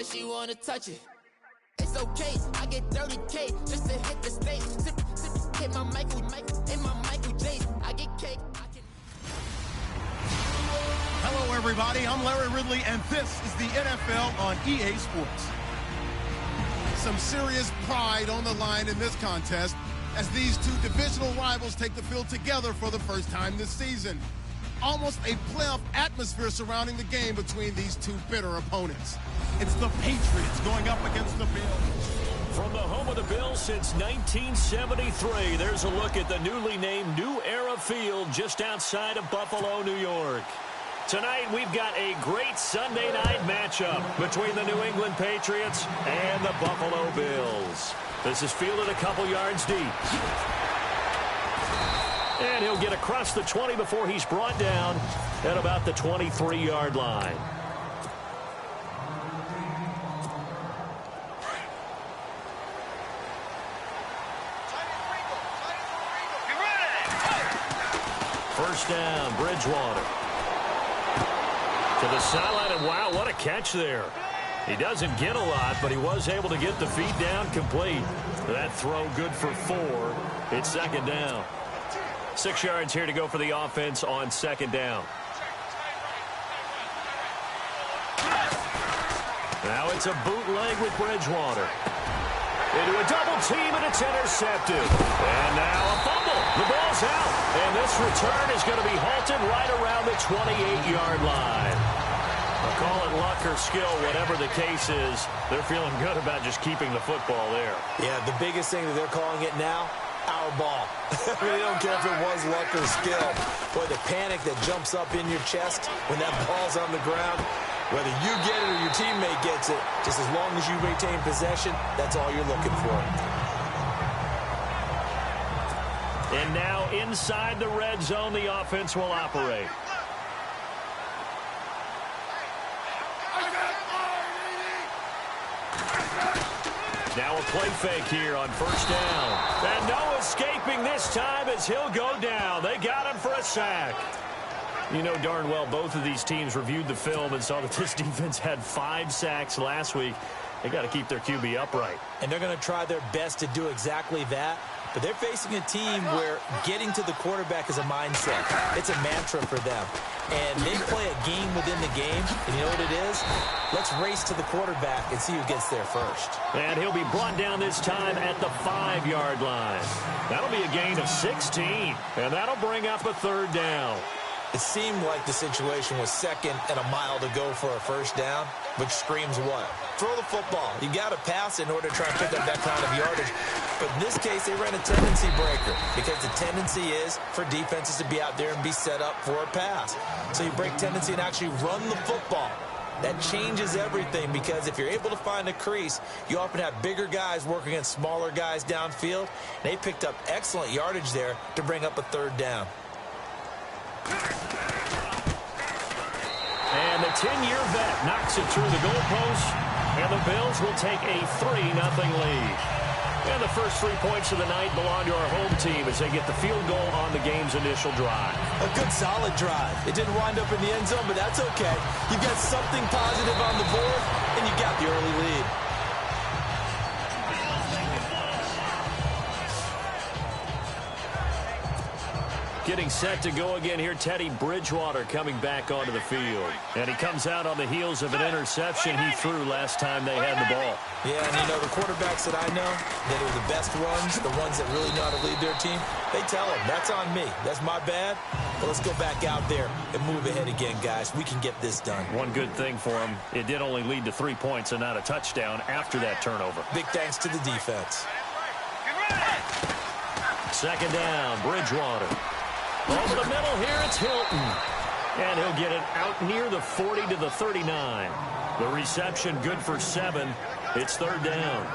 says she wanna touch it. It's okay, I get 30K just to hit the stage. Sip, hit my Michael, in my Michael J. I get cake. Hello, everybody. I'm Larry Ridley, and this is the NFL on EA Sports. Some serious pride on the line in this contest as these two divisional rivals take the field together for the first time this season. Almost a playoff atmosphere surrounding the game between these two bitter opponents. It's the Patriots going up against the Bills. From the home of the Bills since 1973, there's a look at the newly named New Era Field just outside of Buffalo, New York. Tonight, we've got a great Sunday night matchup between the New England Patriots and the Buffalo Bills. This is fielded a couple yards deep. And he'll get across the 20 before he's brought down at about the 23-yard line. First down, Bridgewater. To the sideline, and wow, what a catch there. He doesn't get a lot, but he was able to get the feet down complete. That throw good for 4. It's second down. 6 yards here to go for the offense on second down. Now it's a bootleg with Bridgewater. Into a double team, and it's intercepted. And now a fumble. The ball's out. And this return is going to be halted right around the 28-yard line. I'll call it luck or skill, whatever the case is. They're feeling good about just keeping the football there. Yeah, the biggest thing that they're calling it now, our ball. I mean, they don't care if it was luck or skill. Boy, the panic that jumps up in your chest when that ball's on the ground, whether you get it or your teammate gets it, just as long as you retain possession, that's all you're looking for. And now inside the red zone, the offense will operate. Now a play fake here on first down. And no escaping this time as he'll go down. They got him for a sack. You know darn well both of these teams reviewed the film and saw that this defense had 5 sacks last week. They got to keep their QB upright. And they're going to try their best to do exactly that. But they're facing a team where getting to the quarterback is a mindset. It's a mantra for them. And they play a game within the game. And you know what it is? Let's race to the quarterback and see who gets there first. And he'll be brought down this time at the 5-yard line. That'll be a gain of 16. And that'll bring up a third down. It seemed like the situation was second and a mile to go for a first down, which screams what? Throw the football. You got to pass in order to try and pick up that kind of yardage. But in this case, they ran a tendency breaker because the tendency is for defenses to be out there and be set up for a pass. So you break tendency and actually run the football. That changes everything because if you're able to find a crease, you often have bigger guys working against smaller guys downfield. They picked up excellent yardage there to bring up a third down. And the 10-year vet knocks it through the goalpost, and the Bills will take a 3-0 lead. And the first 3 points of the night belong to our home team as they get the field goal on the game's initial drive. A good solid drive. It didn't wind up in the end zone, but that's okay. You've got something positive on the board, and you got the early lead. Getting set to go again here, Teddy Bridgewater coming back onto the field. And he comes out on the heels of an interception he threw last time they had the ball. Yeah, and you know, the quarterbacks that I know that are the best ones, the ones that really know how to lead their team, they tell them, that's on me. That's my bad. But let's go back out there and move ahead again, guys. We can get this done. One good thing for him, it did only lead to 3 points and not a touchdown after that turnover. Big thanks to the defense. Second down, Bridgewater. Over the middle here, it's Hilton. And he'll get it out near the 40 to the 39. The reception good for 7. It's third down.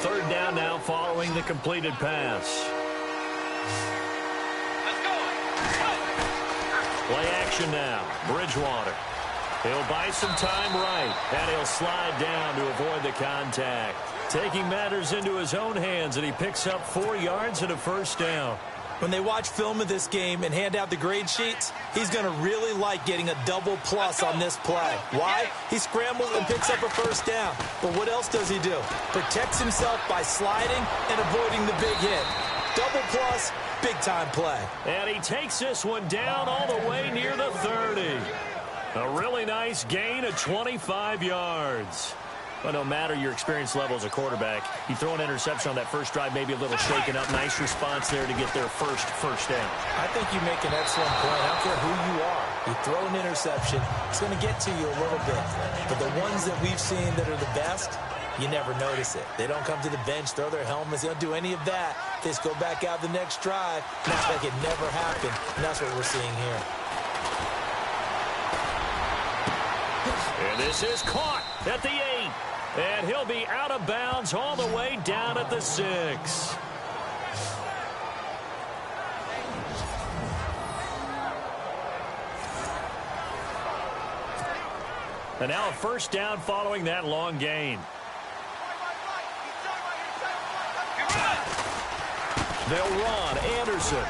Third down now following the completed pass. Play action now. Bridgewater. He'll buy some time right, and he'll slide down to avoid the contact. Taking matters into his own hands, and he picks up 4 yards and a first down. When they watch film of this game and hand out the grade sheets, he's going to really like getting a double plus on this play. Why? He scrambles and picks up a first down. But what else does he do? Protects himself by sliding and avoiding the big hit. Double plus, big-time play. And he takes this one down all the way near the 30. A really nice gain of 25 yards. But no matter your experience level as a quarterback, you throw an interception on that first drive, maybe a little shaken up. Nice response there to get their first down. I think you make an excellent point. I don't care who you are. You throw an interception, it's going to get to you a little bit. But the ones that we've seen that are the best, you never notice it. They don't come to the bench, throw their helmets. They don't do any of that. They just go back out the next drive, and act like it never happened. And that's what we're seeing here. And this is caught at the 8. And he'll be out of bounds all the way down at the 6. And now a first down following that long gain. They'll run Anderson.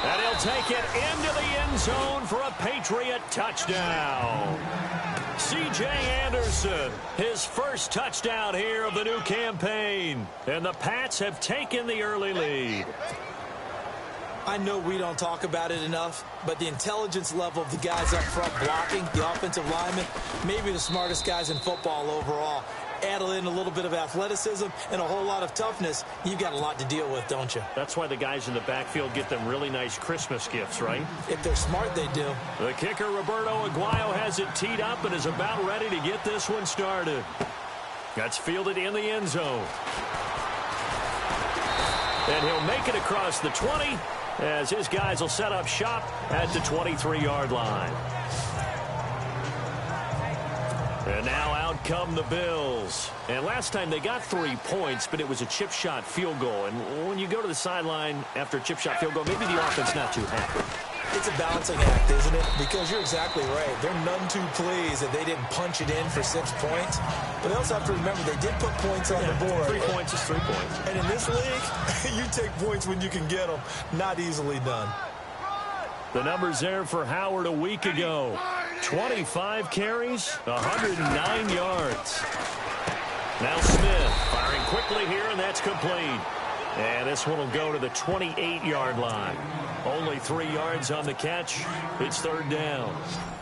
And he'll take it into the end zone for a Patriot touchdown. C.J. Anderson, his first touchdown here of the new campaign. And the Pats have taken the early lead. I know we don't talk about it enough, but the intelligence level of the guys up front blocking, the offensive linemen, maybe the smartest guys in football overall. Add in a little bit of athleticism and a whole lot of toughness, you've got a lot to deal with, don't you? That's why the guys in the backfield get them really nice Christmas gifts, right? If they're smart, they do. The kicker, Roberto Aguayo, has it teed up and is about ready to get this one started. That's fielded in the end zone. And he'll make it across the 20 as his guys will set up shop at the 23-yard line. And now out come the Bills. And last time they got 3 points, but it was a chip shot field goal. And when you go to the sideline after a chip shot field goal, maybe the offense not too happy. It's a balancing act, isn't it? Because you're exactly right. They're none too pleased that they didn't punch it in for 6 points. But they also have to remember they did put points on the board. 3 points is 3 points. And in this league, you take points when you can get them. Not easily done. The numbers there for Howard a week ago. 25 carries, 109 yards. Now Smith firing quickly here, and that's complete. And this one will go to the 28-yard line. Only 3 yards on the catch. It's third down.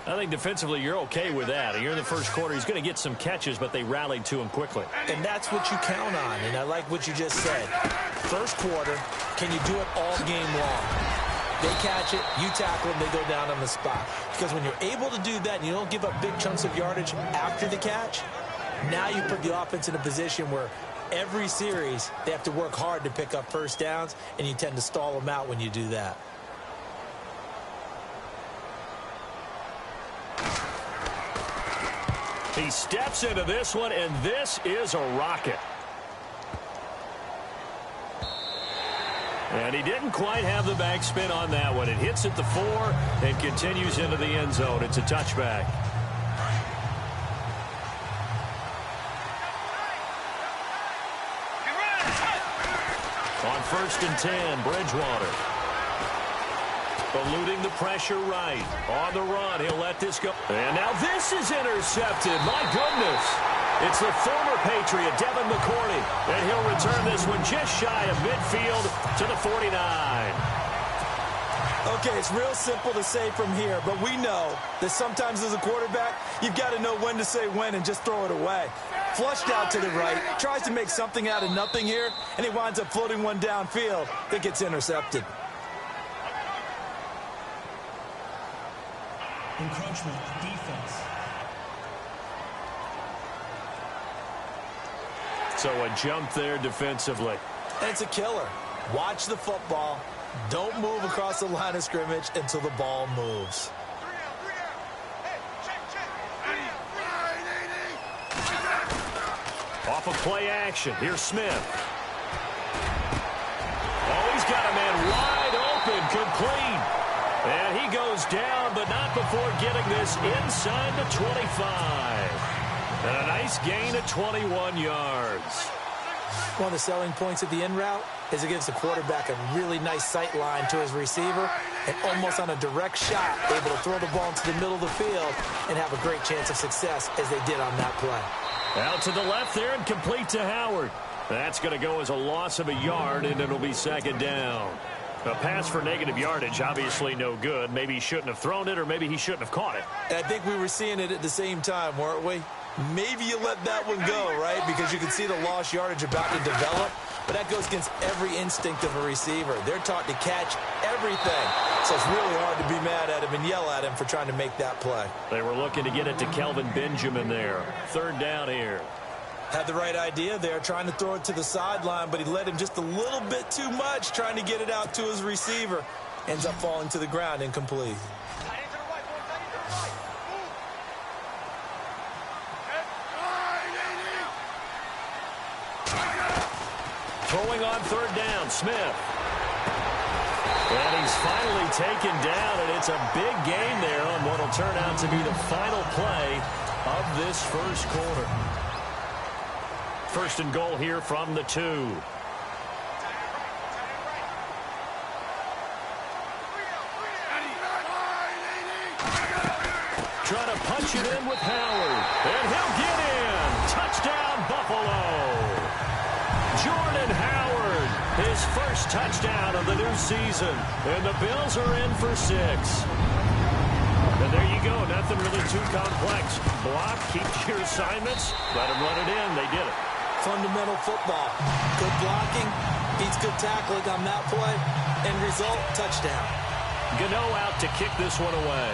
I think defensively you're okay with that. You're in the first quarter. He's going to get some catches, but they rallied to him quickly. And that's what you count on, and I like what you just said. First quarter, can you do it all game long? They catch it, you tackle them, they go down on the spot. Because when you're able to do that and you don't give up big chunks of yardage after the catch, now you put the offense in a position where every series they have to work hard to pick up first downs, and you tend to stall them out when you do that. He steps into this one, and this is a rocket. And he didn't quite have the backspin on that one. It hits at the 4 and continues into the end zone. It's a touchback. On 1st and 10, Bridgewater. Eluding the pressure right. On the run, he'll let this go. And now this is intercepted. My goodness. It's the former Patriot, Devin McCourty. And he'll return this one just shy of midfield to the 49. Okay, it's real simple to say from here, but we know that sometimes as a quarterback, you've got to know when to say when and just throw it away. Flushed out to the right, tries to make something out of nothing here, and he winds up floating one downfield that gets intercepted. Encroachment defense. So a jump there defensively. And it's a killer. Watch the football. Don't move across the line of scrimmage until the ball moves. Off of play action. Here's Smith. Oh, he's got a man wide open, complete. And he goes down, but not before getting this inside the 25. And a nice gain of 21 yards. One of the selling points of the in route is it gives the quarterback a really nice sight line to his receiver and almost on a direct shot able to throw the ball into the middle of the field and have a great chance of success as they did on that play. Out to the left there and complete to Howard. That's going to go as a loss of a yard, and it'll be second down. A pass for negative yardage, obviously no good. Maybe he shouldn't have thrown it, or maybe he shouldn't have caught it. I think we were seeing it at the same time, weren't we? Maybe you let that one go, right? Because you can see the lost yardage about to develop. But that goes against every instinct of a receiver. They're taught to catch everything. So it's really hard to be mad at him and yell at him for trying to make that play. They were looking to get it to Kelvin Benjamin there. Third down here. Had the right idea there, trying to throw it to the sideline, but he let him just a little bit too much, trying to get it out to his receiver. Ends up falling to the ground, incomplete. Throwing on third down, Smith. And he's finally taken down, and it's a big gain there on what will turn out to be the final play of this first quarter. First and goal here from the 2. Trying to punch it in with Howard. And he'll get in. Touchdown, Buffalo. Jordan Howard, his first touchdown of the new season. And the Bills are in for 6. And there you go. Nothing really too complex. Block, keep your assignments. Let them run it in. They did it. Fundamental football. Good blocking, beats good tackling on that play. End result, touchdown. Gano out to kick this one away.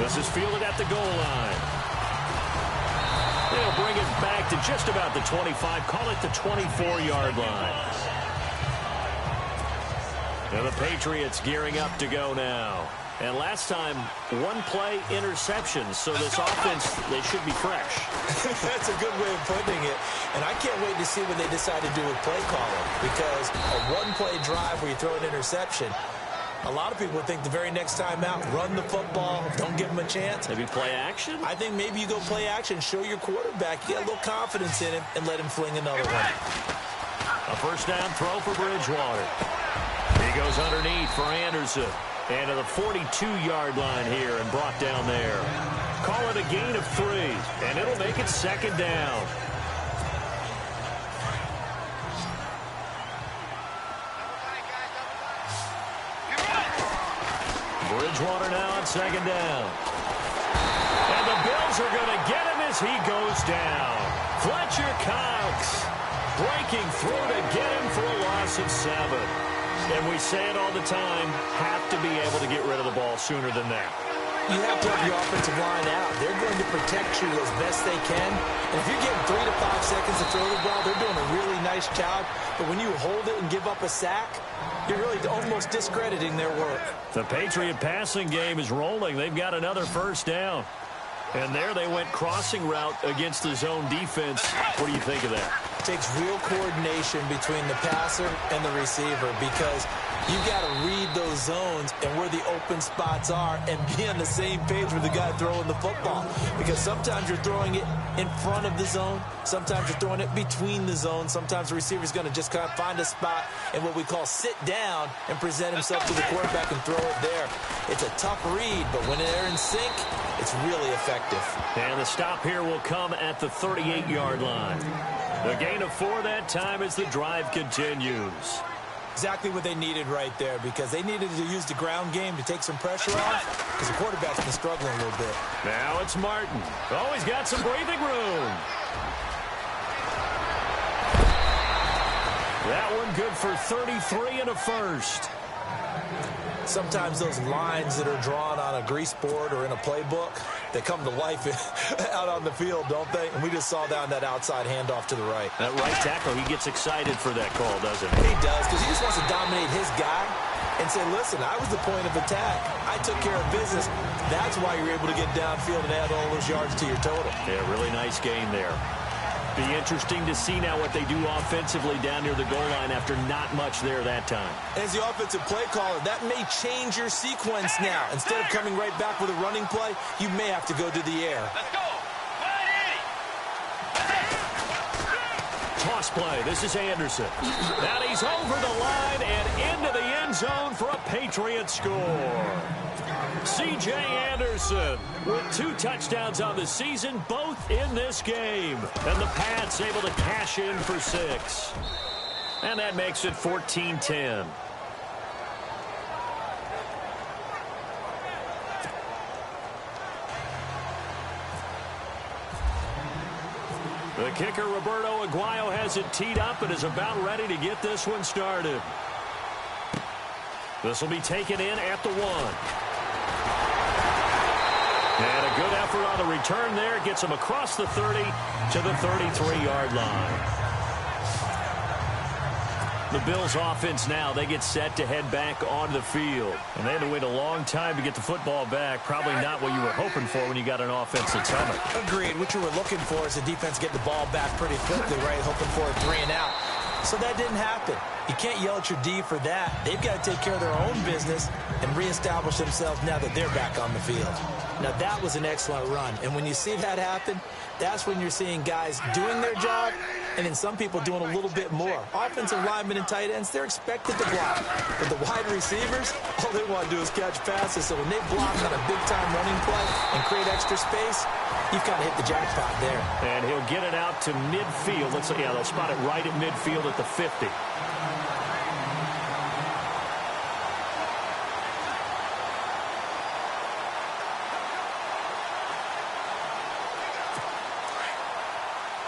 This is fielded at the goal line. They'll bring it back to just about the 25. Call it the 24-yard line. And the Patriots gearing up to go now. And last time, one play interceptions. So this offense, they should be fresh. That's a good way of putting it. And I can't wait to see what they decide to do with play calling. Because a one-play drive where you throw an interception, a lot of people think the very next time out, run the football, don't give them a chance. Maybe play action? I think maybe you go play action, show your quarterback, you get a little confidence in him, and let him fling another one. A first down throw for Bridgewater. He goes underneath for Anderson. And to the 42-yard line here and brought down there. Call it a gain of 3, and it'll make it second down. Bridgewater now on second down. And the Bills are going to get him as he goes down. Fletcher Cox breaking through to get him for a loss of 7. And we say it all the time, have to be able to get rid of the ball sooner than that. You have to have your offensive line out. They're going to protect you as best they can. And if you're getting 3 to 5 seconds to throw the ball, they're doing a really nice job. But when you hold it and give up a sack, you're really almost discrediting their work. The Patriot passing game is rolling. They've got another first down. And there they went crossing route against the zone defense. What do you think of that? It takes real coordination between the passer and the receiver because you've got to read those zones and where the open spots are and be on the same page with the guy throwing the football. Because sometimes you're throwing it in front of the zone. Sometimes you're throwing it between the zones. Sometimes the receiver's going to just kind of find a spot and what we call sit down and present himself to the quarterback and throw it there. It's a tough read, but when they're in sync, it's really effective. And the stop here will come at the 38-yard line. The gain of 4 that time as the drive continues. Exactly what they needed right there because they needed to use the ground game to take some pressure off because the quarterback's been struggling a little bit. Now it's Martin. Oh, he's got some breathing room. That one good for 33 and a first. Sometimes those lines that are drawn on a grease board or in a playbook, they come to life out on the field, don't they? And we just saw down that outside handoff to the right. That right tackle, he gets excited for that call, doesn't he? He does, because he just wants to dominate his guy and say, listen, I was the point of attack. I took care of business. That's why you're able to get downfield and add all those yards to your total. Yeah, really nice gain there. Be interesting to see now what they do offensively down near the goal line after not much there that time. As the offensive play caller, that may change your sequence now. Instead of coming right back with a running play, you may have to go to the air. Let's go. 180. toss play. This is Anderson. And he's over the line and into the end zone for a Patriot score. C.J. Anderson with 2 touchdowns on the season, both in this game. And the Pats able to cash in for 6. And that makes it 14-10. The kicker, Roberto Aguayo, has it teed up and is about ready to get this one started. This will be taken in at the 1. And a good effort on the return there. Gets him across the 30 to the 33-yard line. The Bills offense now, they get set to head back on the field. And they had to wait a long time to get the football back. Probably not what you were hoping for when you got an offense that's humming. Agreed. What you were looking for is the defense get the ball back pretty quickly, right? Hoping for a 3 and out. So that didn't happen. You can't yell at your D for that. They've got to take care of their own business and reestablish themselves now that they're back on the field. Now, that was an excellent run. And when you see that happen, that's when you're seeing guys doing their job and then some people doing a little bit more. Offensive linemen and tight ends, they're expected to block. But the wide receivers, all they want to do is catch passes. So when they block on a big-time running play and create extra space, you've kind of hit the jackpot there. And he'll get it out to midfield. Yeah, they'll spot it right at midfield at the 50.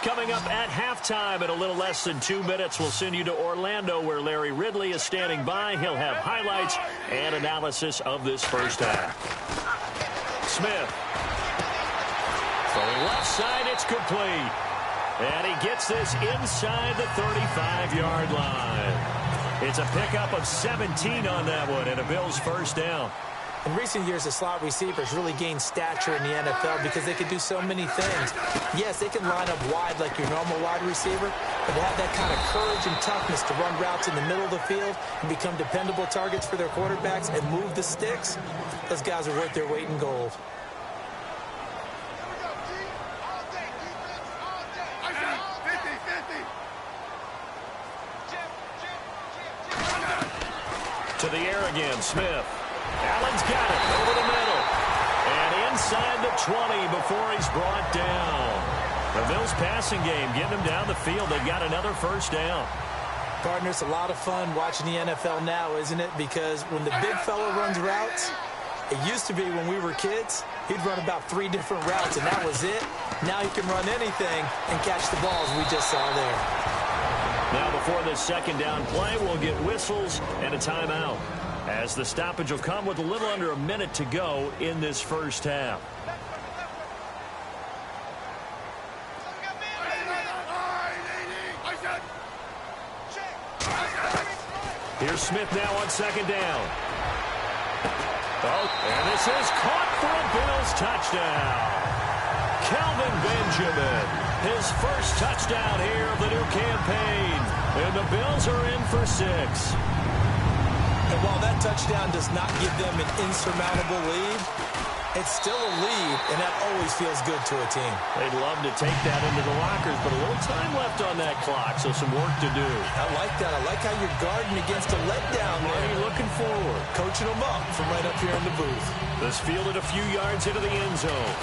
Coming up at halftime in a little less than 2 minutes, we'll send you to Orlando where Larry Ridley is standing by. He'll have highlights and analysis of this first half. Smith. Throwing left side, it's complete. And he gets this inside the 35-yard line. It's a pickup of 17 on that one and a Bills first down. In recent years, the slot receivers really gained stature in the NFL because they can do so many things. Yes, they can line up wide like your normal wide receiver, but they have that kind of courage and toughness to run routes in the middle of the field and become dependable targets for their quarterbacks and move the sticks. Those guys are worth their weight in gold. To the air again, Smith. Allen's got it over the middle. And inside the 20 before he's brought down. The Bills passing game getting him down the field. They've got another first down. Partner, it's a lot of fun watching the NFL now, isn't it? Because when the big fella runs routes, it used to be when we were kids, he'd run about 3 different routes, and that was it. Now he can run anything and catch the balls we just saw there. Now before this second down play, we'll get whistles and a timeout, as the stoppage will come with a little under a minute to go in this first half. Here's Smith now on second down. Oh, and this is caught for a Bills touchdown. Kelvin Benjamin, his first touchdown here of the new campaign. And the Bills are in for 6. And while that touchdown does not give them an insurmountable lead, it's still a lead, and that always feels good to a team. They'd love to take that into the lockers, but a little time left on that clock, so some work to do. I like that. I like how you're guarding against a letdown. Marty looking forward. Coaching them up from right up here in the booth. This fielded a few yards into the end zone.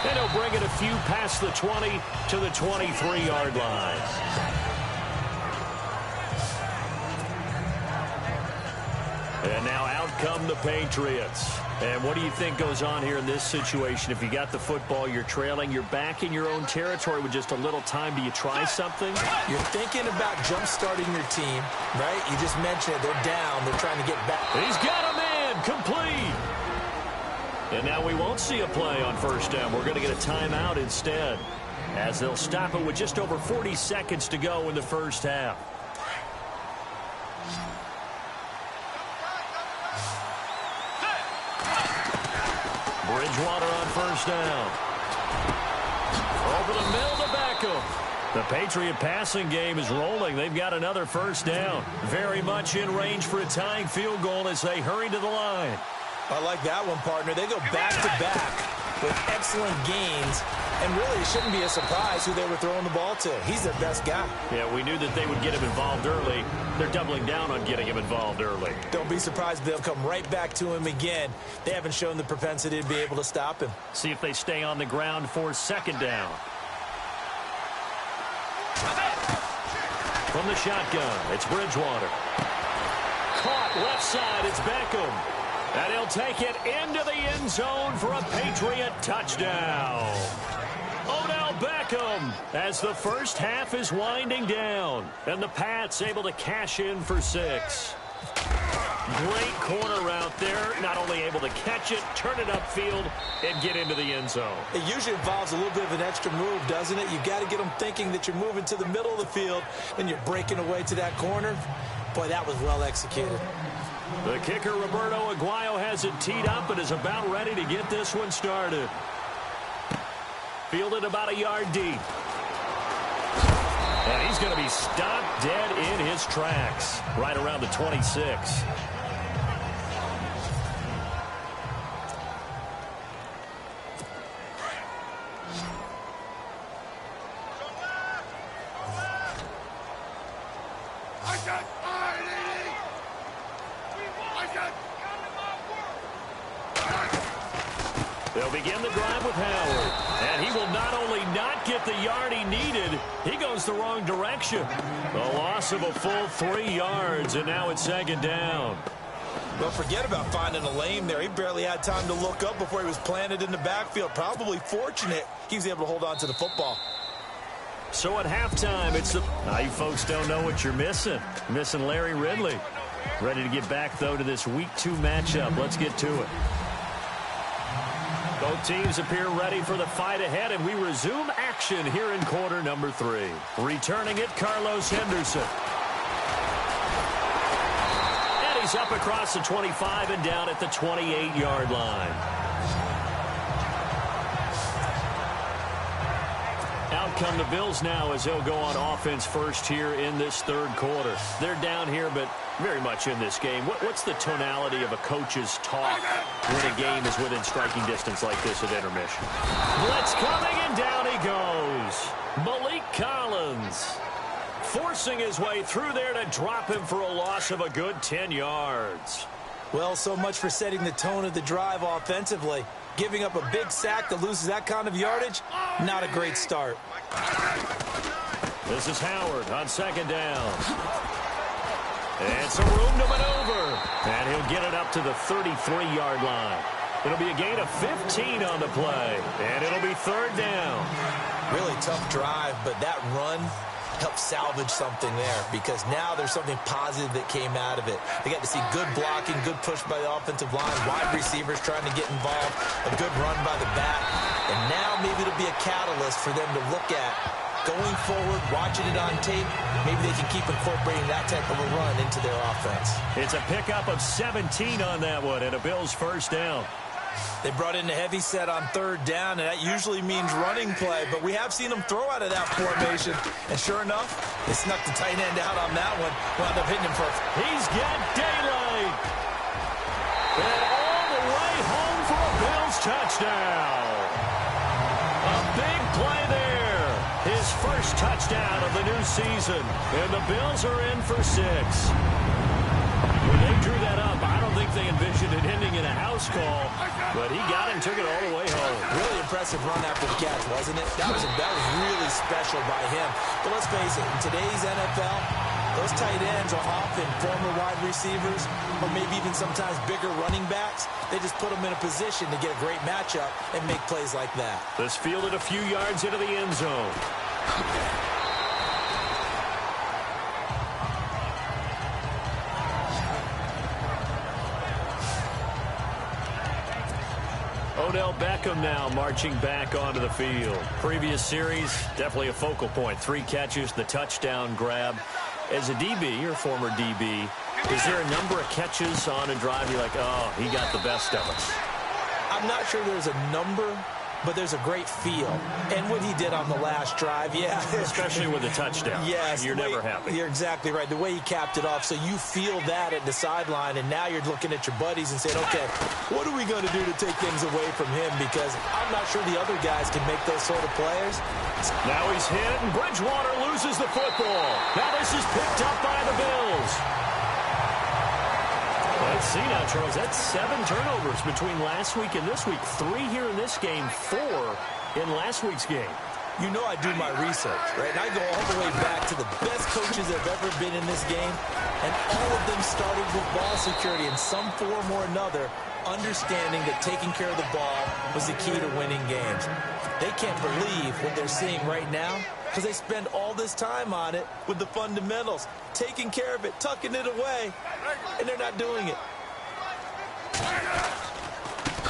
And he'll bring it a few past the 20 to the 23-yard line. And now out come the Patriots. And what do you think goes on here in this situation? If you got the football, you're trailing, you're back in your own territory with just a little time. Do you try something? You're thinking about jump-starting your team, right? You just mentioned it. They're down. They're trying to get back. He's got a man. Complete. And now we won't see a play on first down. We're going to get a timeout instead, as they'll stop it with just over 40 seconds to go in the first half. Bridgewater on first down. Over the middle to Beckham. The Patriot passing game is rolling. They've got another first down. Very much in range for a tying field goal as they hurry to the line. I like that one, partner. They go back-to-back with excellent gains And really, it shouldn't be a surprise who they were throwing the ball to. He's their best guy. Yeah, we knew that they would get him involved early. They're doubling down on getting him involved early. Don't be surprised if they'll come right back to him again. They haven't shown the propensity to be able to stop him. See if they stay on the ground for second down. From the shotgun, it's Bridgewater. Caught left side, it's Beckham. And he'll take it into the end zone for a Patriot touchdown. Odell Beckham as the first half is winding down. And the Pats able to cash in for 6. Great corner out there. Not only able to catch it, turn it upfield, and get into the end zone. It usually involves a little bit of an extra move, doesn't it? You've got to get them thinking that you're moving to the middle of the field and you're breaking away to that corner. Boy, that was well executed. The kicker, Roberto Aguayo, has it teed up and is about ready to get this one started. Fielded about a yard deep. And he's going to be stopped dead in his tracks right around the 26. They'll begin the drive with Howard. And he will not only not get the yard he needed, he goes the wrong direction. A loss of a full 3 yards, and now it's second down. Well, forget about finding a lane there. He barely had time to look up before he was planted in the backfield. Probably fortunate he was able to hold on to the football. So at halftime, it's the... Now you folks don't know what you're missing. You're missing Larry Ridley. Ready to get back, though, to this Week 2 matchup. Let's get to it. Both teams appear ready for the fight ahead, and we resume action here in quarter number 3. Returning it, Carlos Henderson. And he's up across the 25 and down at the 28-yard line. Out come the Bills now as they'll go on offense first here in this third quarter. They're down here, but very much in this game. What's the tonality of a coach's talk when a game is within striking distance like this at intermission? Blitz coming, and down he goes. Malik Collins forcing his way through there to drop him for a loss of a good 10 yards. Well, so much for setting the tone of the drive offensively. Giving up a big sack that loses that kind of yardage, not a great start. This is Howard on second down. And some room to maneuver. And he'll get it up to the 33-yard line. It'll be a gain of 15 on the play. And it'll be third down. Really tough drive, but that run helped salvage something there because now there's something positive that came out of it. They got to see good blocking, good push by the offensive line, wide receivers trying to get involved, a good run by the back. And now maybe it'll be a catalyst for them to look at going forward, watching it on tape. Maybe they can keep incorporating that type of a run into their offense. It's a pickup of 17 on that one and a Bills first down. They brought in a heavy set on third down, and that usually means running play, but we have seen them throw out of that formation. And sure enough, they snuck the tight end out on that one. Wound up hitting him for... He's got daylight. And all the way home for a Bills touchdown. A big play there. His first touchdown of the new season. And the Bills are in for 6. When they drew that up, I don't think they envisioned it ending in a house call, but he got it and took it all the way home. Really impressive run after the catch, wasn't it? That was really special by him. But let's face it, in today's NFL, those tight ends are often former wide receivers or maybe even sometimes bigger running backs. They just put them in a position to get a great matchup and make plays like that. This fielded a few yards into the end zone. Odell Beckham now marching back onto the field. Previous series, definitely a focal point. 3 catches, the touchdown grab. As a DB, or former DB, is there a number of catches on a drive you're like, oh, he got the best of us? I'm not sure there's a number, but there's a great feel. And what he did on the last drive, yeah. Especially with a touchdown. Yes. You're never happy. You're exactly right. The way he capped it off, so you feel that at the sideline, and now you're looking at your buddies and saying, okay, what are we going to do to take things away from him? Because I'm not sure the other guys can make those sort of plays. Now he's hit, and Bridgewater loses the football. Now this is picked up by the Bills. Let's see now, Charles. That's 7 turnovers between last week and this week. 3 here in this game, 4 in last week's game. You know I do my research, right? And I go all the way back to the best coaches that have ever been in this game, and all of them started with ball security in some form or another, understanding that taking care of the ball was the key to winning games. They can't believe what they're seeing right now because they spend all this time on it with the fundamentals, taking care of it, tucking it away, and they're not doing it.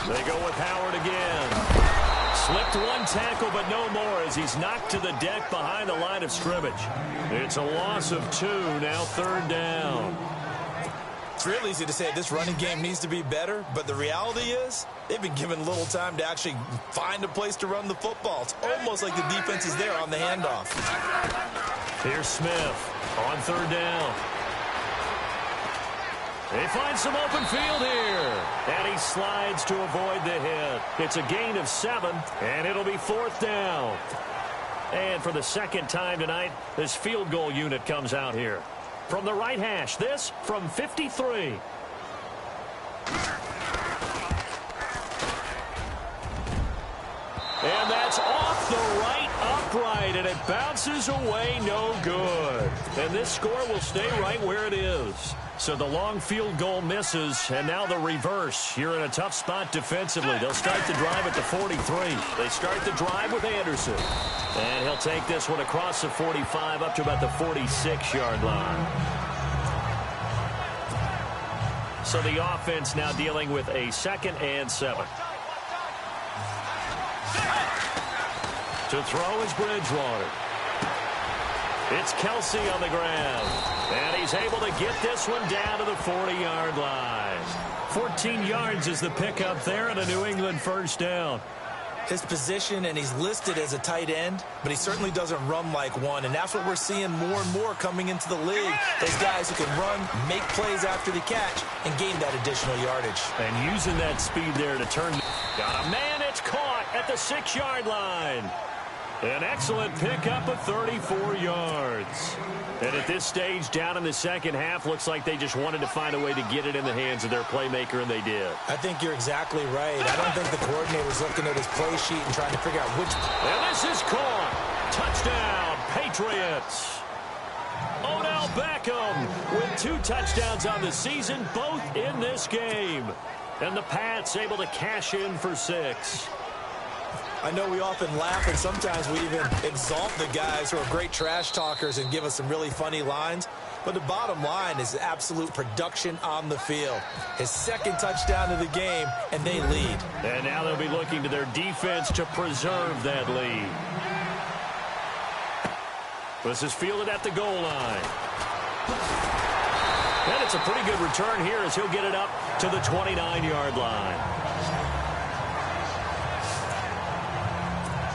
They go with Howard again. Slipped one tackle, but no more as he's knocked to the deck behind the line of scrimmage. It's a loss of 2, now 3rd down. It's real easy to say this running game needs to be better, but the reality is they've been given little time to actually find a place to run the football. It's almost like the defense is there on the handoff. Here's Smith on 3rd down. They find some open field here, and he slides to avoid the hit. It's a gain of 7, and it'll be 4th down. And for the second time tonight, this field goal unit comes out here. From the right hash, this from 53. And that's off the right upright, and it bounces away no good. And this score will stay right where it is. So the long field goal misses, and now the reverse. You're in a tough spot defensively. They'll start the drive at the 43. They start the drive with Anderson. And he'll take this one across the 45 up to about the 46-yard line. So the offense now dealing with a 2nd and 7. To throw is Bridgewater. It's Kelsey on the ground. And he's able to get this one down to the 40-yard line. 14 yards is the pickup there and a New England 1st down. His position, and he's listed as a tight end, but he certainly doesn't run like one, and that's what we're seeing more and more coming into the league. Those guys who can run, make plays after the catch, and gain that additional yardage. And using that speed there to turn. Got a man, it's caught at the 6-yard line. An excellent pickup of 34 yards. And at this stage, down in the second half, looks like they just wanted to find a way to get it in the hands of their playmaker, and they did. I think you're exactly right. I don't think the coordinator's looking at his play sheet and trying to figure out which. And this is caught. Touchdown, Patriots. Odell Beckham with 2 touchdowns on the season, both in this game. And the Pats able to cash in for 6. I know we often laugh, and sometimes we even exalt the guys who are great trash talkers and give us some really funny lines. But the bottom line is absolute production on the field. His 2nd touchdown of the game, and they lead. And now they'll be looking to their defense to preserve that lead. This is fielded at the goal line. And it's a pretty good return here as he'll get it up to the 29-yard line.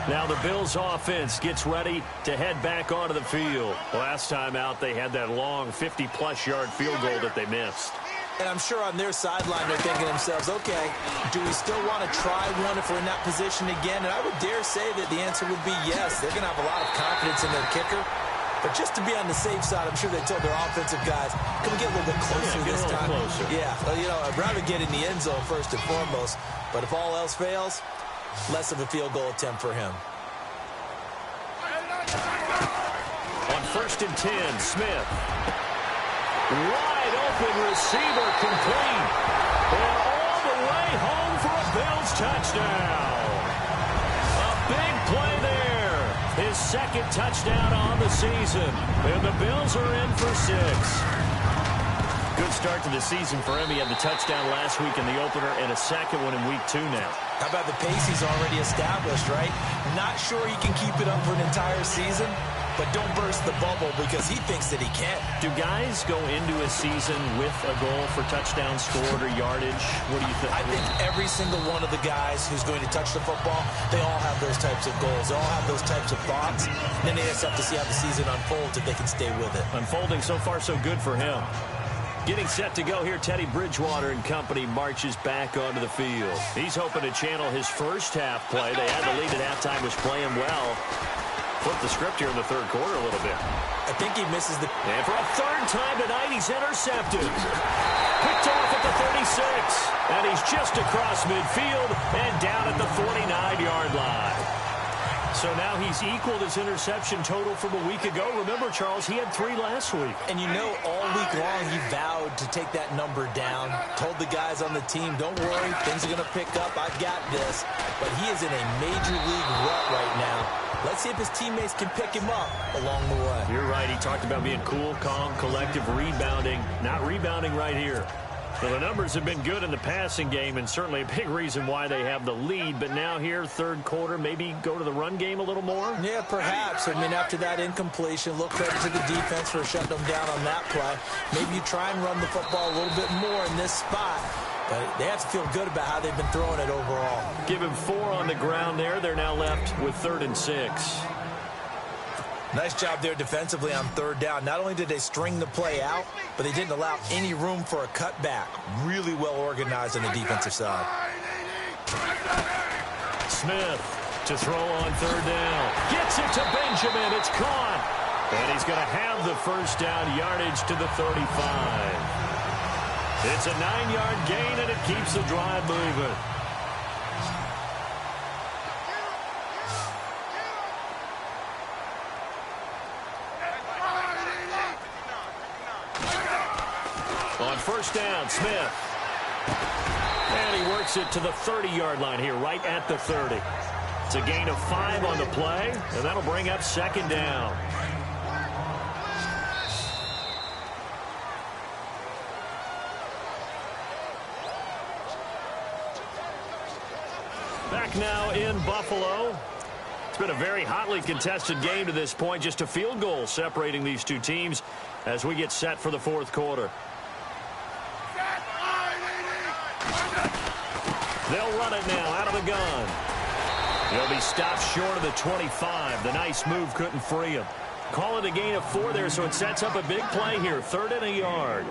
Now the Bills offense gets ready to head back onto the field. Last time out, they had that long 50-plus yard field goal that they missed. And I'm sure on their sideline, they're thinking to themselves, okay, do we still want to try one if we're in that position again? And I would dare say that the answer would be yes. They're going to have a lot of confidence in their kicker. But just to be on the safe side, I'm sure they told their offensive guys, can we get a little bit closer this time? Closer. Yeah, well, you know, I'd rather get in the end zone first and foremost. But if all else fails, less of a field goal attempt for him. On 1st and 10, Smith. Wide open receiver complete. And all the way home for a Bills touchdown. A big play there. His 2nd touchdown on the season. And the Bills are in for 6. Good start to the season for him. He had the touchdown last week in the opener and a 2nd one in week 2 now. How about the pace he's already established, right? Not sure he can keep it up for an entire season, but don't burst the bubble because he thinks that he can. Do guys go into a season with a goal for touchdown scored or yardage? What do you think? I think every single one of the guys who's going to touch the football, they all have those types of goals. They all have those types of thoughts. And then they just have to see how the season unfolds if they can stay with it. Unfolding so far so good for him. Getting set to go here, Teddy Bridgewater and company marches back onto the field. He's hoping to channel his first half play. They had the lead at halftime, was playing well. Flip the script here in the third quarter a little bit. I think he misses the... And for a third time tonight, he's intercepted. Picked off at the 36. And he's just across midfield and down at the 49-yard line. So now he's equaled his interception total from a week ago. Remember, Charles, he had 3 last week. And you know, all week long he vowed to take that number down. Told the guys on the team, don't worry, things are going to pick up. I've got this. But he is in a major league rut right now. Let's see if his teammates can pick him up along the way. You're right. He talked about being cool, calm, collective, rebounding. Not rebounding right here. So the numbers have been good in the passing game and certainly a big reason why they have the lead. But now here, third quarter, maybe go to the run game a little more? Yeah, perhaps. I mean, after that incompletion, a little credit to the defense for shutting them down on that play. Maybe you try and run the football a little bit more in this spot. But they have to feel good about how they've been throwing it overall. Give him 4 on the ground there. They're now left with 3rd and 6. Nice job there defensively on 3rd down. Not only did they string the play out, but they didn't allow any room for a cutback. Really well organized on the defensive side. Smith to throw on 3rd down. Gets it to Benjamin. It's caught. And he's going to have the first down yardage to the 35. It's a 9-yard gain, and it keeps the drive moving. On first down, Smith. And he works it to the 30-yard line here, right at the 30. It's a gain of 5 on the play, and that'll bring up 2nd down. Back now in Buffalo. It's been a very hotly contested game to this point. Just a field goal separating these two teams as we get set for the 4th quarter. They'll run it now out of the gun. He'll be stopped short of the 25. The nice move couldn't free him. Call it a gain of 4 there, so it sets up a big play here. 3rd and a yard.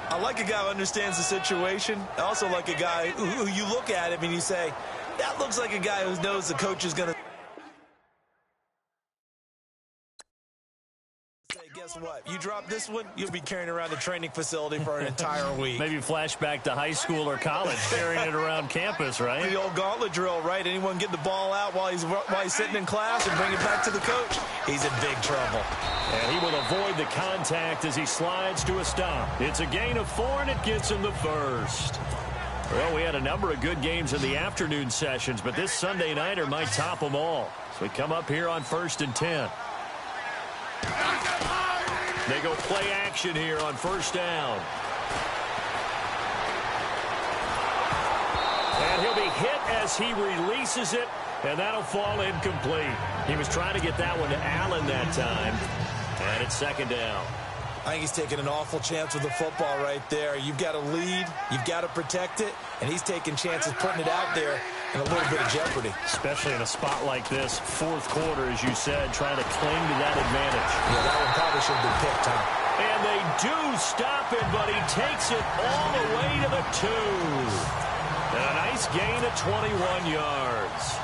I like a guy who understands the situation. I also like a guy who you look at him and you say, that looks like a guy who knows the coach is going to say, guess what? You drop this one, you'll be carrying around the training facility for an entire week. Maybe flashback to high school or college, carrying it around campus, right? The old gauntlet drill, right? Anyone get the ball out while he's sitting in class and bring it back to the coach? He's in big trouble. And he will avoid the contact as he slides to a stop. It's a gain of 4, and it gets him the first. Well, we had a number of good games in the afternoon sessions, but this Sunday nighter might top them all. So we come up here on 1st and 10. They go play action here on 1st down. And he'll be hit as he releases it, and that'll fall incomplete. He was trying to get that one to Allen that time, and it's 2nd down. I think he's taking an awful chance with the football right there. You've got to lead, you've got to protect it, and he's taking chances putting it out there in a little bit of jeopardy. Especially in a spot like this, 4th quarter, as you said, trying to cling to that advantage. Yeah, that one probably should have been picked, huh? And they do stop it, but he takes it all the way to the 2. And a nice gain of 21 yards.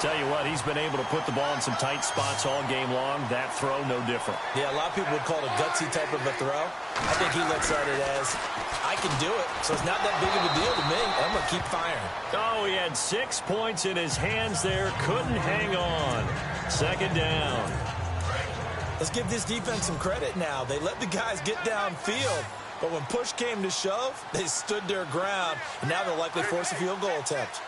Tell you what, he's been able to put the ball in some tight spots all game long. That throw, no different. Yeah, a lot of people would call it a gutsy type of a throw. I think he looks at it as, I can do it, so it's not that big of a deal to me. I'm going to keep firing. Oh, he had 6 points in his hands there. Couldn't hang on. 2nd down. Let's give this defense some credit now. They let the guys get downfield, but when push came to shove, they stood their ground, and now they'll likely force a field goal attempt.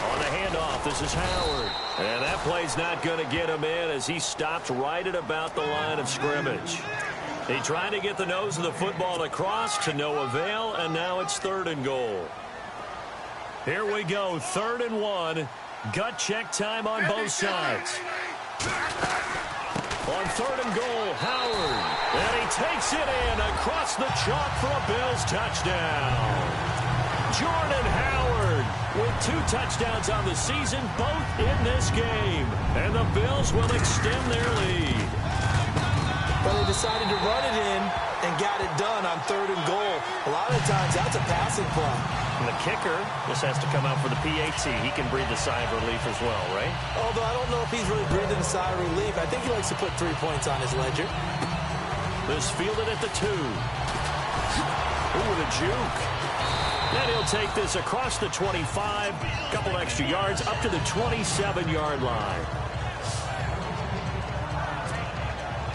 On the handoff, this is Howard. And that play's not going to get him in as he stopped right at about the line of scrimmage. He tried to get the nose of the football across to no avail, and now it's 3rd and goal. Here we go, 3rd and 1. Gut check time on both sides. On 3rd and goal, Howard. And he takes it in across the chalk for a Bills touchdown. Jordan Howard with 2 touchdowns on the season, both in this game. And the Bills will extend their lead. But they decided to run it in and got it done on 3rd and goal. A lot of times that's a passing play. And the kicker just has to come out for the PAT. He can breathe a sigh of relief as well, right? Although I don't know if he's really breathing a sigh of relief. I think he likes to put 3 points on his ledger. This fielded at the 2. Ooh, with a juke. And he'll take this across the 25. Couple extra yards up to the 27-yard line.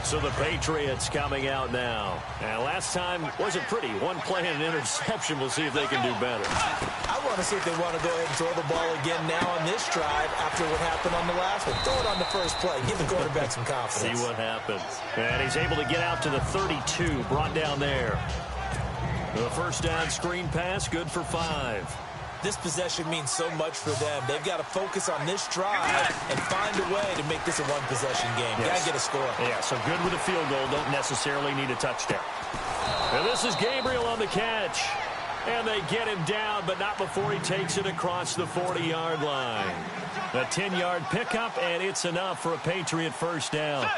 So the Patriots coming out now. And last time wasn't pretty. 1 play and an interception. We'll see if they can do better. I want to see if they want to go ahead and throw the ball again now on this drive after what happened on the last one. Throw it on the first play. Give the quarterback some confidence. See what happens. And he's able to get out to the 32. Brought down there. The first down screen pass, good for 5. This possession means so much for them. They've got to focus on this drive and find a way to make this a one-possession game. Yes. Got to get a score. Yeah, so good with a field goal. Don't necessarily need a touchdown. And this is Gabriel on the catch. And they get him down, but not before he takes it across the 40-yard line. A 10-yard pickup, and it's enough for a Patriot first down.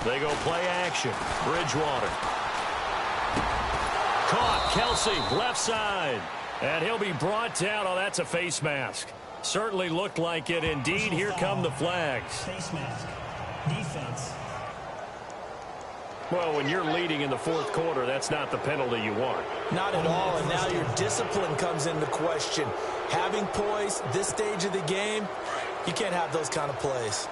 They go play action. Bridgewater. Caught. Kelsey, left side. And he'll be brought down. Oh, that's a face mask. Certainly looked like it. Indeed, here come the flags. Face mask. Defense. Well, when you're leading in the 4th quarter, that's not the penalty you want. Not at all, and now your discipline comes into question. Having poise this stage of the game, you can't have those kind of plays.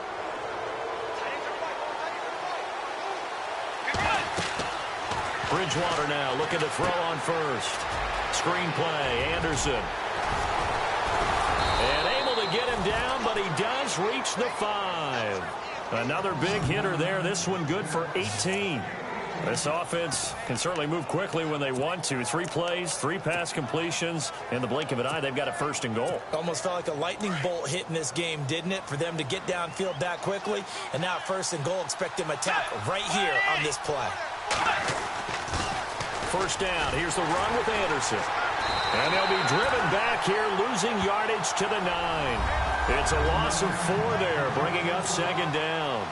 Bridgewater now looking to throw on first. Screen play, Anderson. And able to get him down, but he does reach the 5. Another big hitter there. This one good for 18. This offense can certainly move quickly when they want to. 3 plays, 3 pass completions. In the blink of an eye, they've got a 1st and goal. Almost felt like a lightning bolt hit in this game, didn't it? For them to get downfield that quickly. And now 1st and goal, expect them to attack right here on this play. First down. Here's the run with Anderson. And they'll be driven back here, losing yardage to the 9. It's a loss of 4 there, bringing up 2nd down.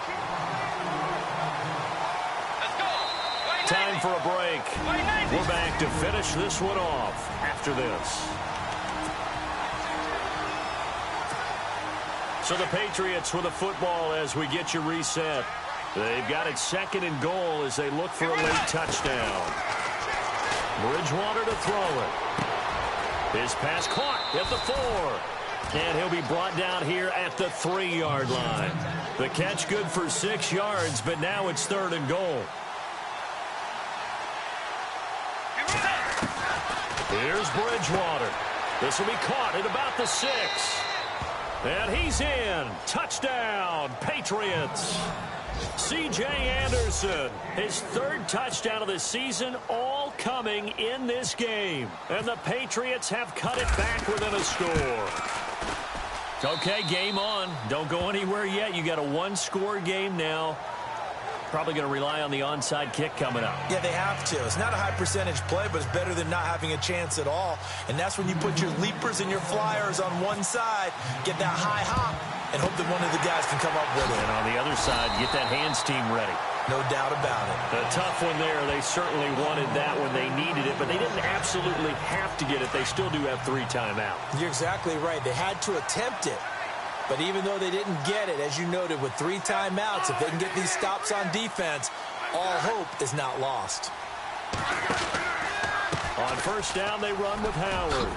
Time for a break. We're back to finish this one off after this. So the Patriots with a football as we get you reset. They've got it 2nd and goal as they look for a late touchdown. Bridgewater to throw it. His pass caught at the 4. And he'll be brought down here at the 3-yard line. The catch good for 6 yards, but now it's 3rd and goal. Here's Bridgewater. This will be caught at about the 6. And he's in. Touchdown, Patriots. C.J. Anderson, his 3rd touchdown of the season, all coming in this game. And the Patriots have cut it back within a score. Okay, game on. Don't go anywhere yet. You got a 1-score game now. Probably going to rely on the onside kick coming up. Yeah, they have to. It's not a high percentage play, but it's better than not having a chance at all. And that's when you put your leapers and your flyers on one side, get that high hop, and hope that one of the guys can come up with it. And on the other side, get that hands team ready. No doubt about it. A tough one there. They certainly wanted that when they needed it, but they didn't absolutely have to get it. They still do have 3 timeouts. You're exactly right. They had to attempt it. But even though they didn't get it, as you noted, with 3 timeouts, if they can get these stops on defense, all hope is not lost. On first down, they run with Howard.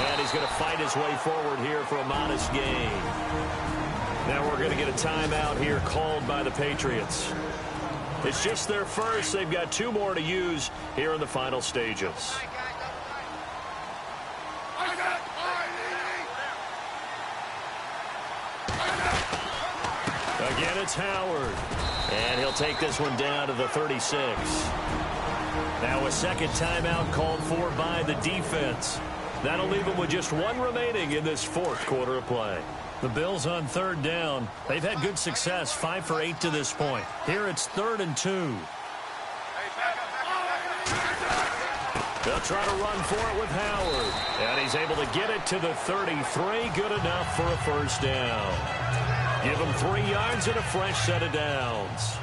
And he's going to fight his way forward here for a modest gain. Now we're going to get a timeout here called by the Patriots. It's just their first. They've got 2 more to use here in the final stages. Again, it's Howard. And he'll take this one down to the 36. Now a second timeout called for by the defense. That'll leave them with just 1 remaining in this 4th quarter of play. The Bills on third down. They've had good success, 5 for 8 to this point. Here it's 3rd and 2. They'll try to run for it with Howard. And he's able to get it to the 33. Good enough for a first down. Give him 3 yards and a fresh set of downs.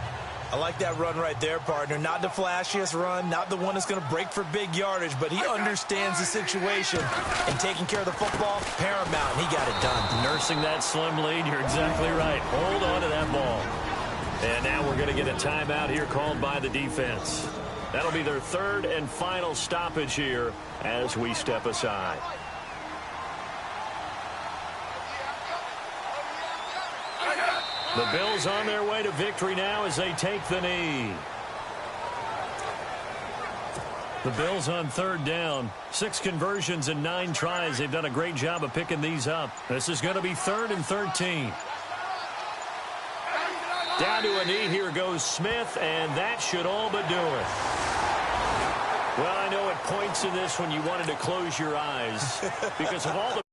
I like that run right there, partner. Not the flashiest run, not the one that's going to break for big yardage, but he understands the situation, and taking care of the football, paramount, and he got it done. Nursing that slim lead, you're exactly right. Hold on to that ball. And now we're going to get a timeout here called by the defense. That'll be their 3rd and final stoppage here as we step aside. The Bills on their way to victory now as they take the knee. The Bills on 3rd down. 6 conversions and 9 tries. They've done a great job of picking these up. This is going to be 3rd and 13. Down to a knee. Here goes Smith, and that should all but do it. Well, I know at points in this when you wanted to close your eyes because of all the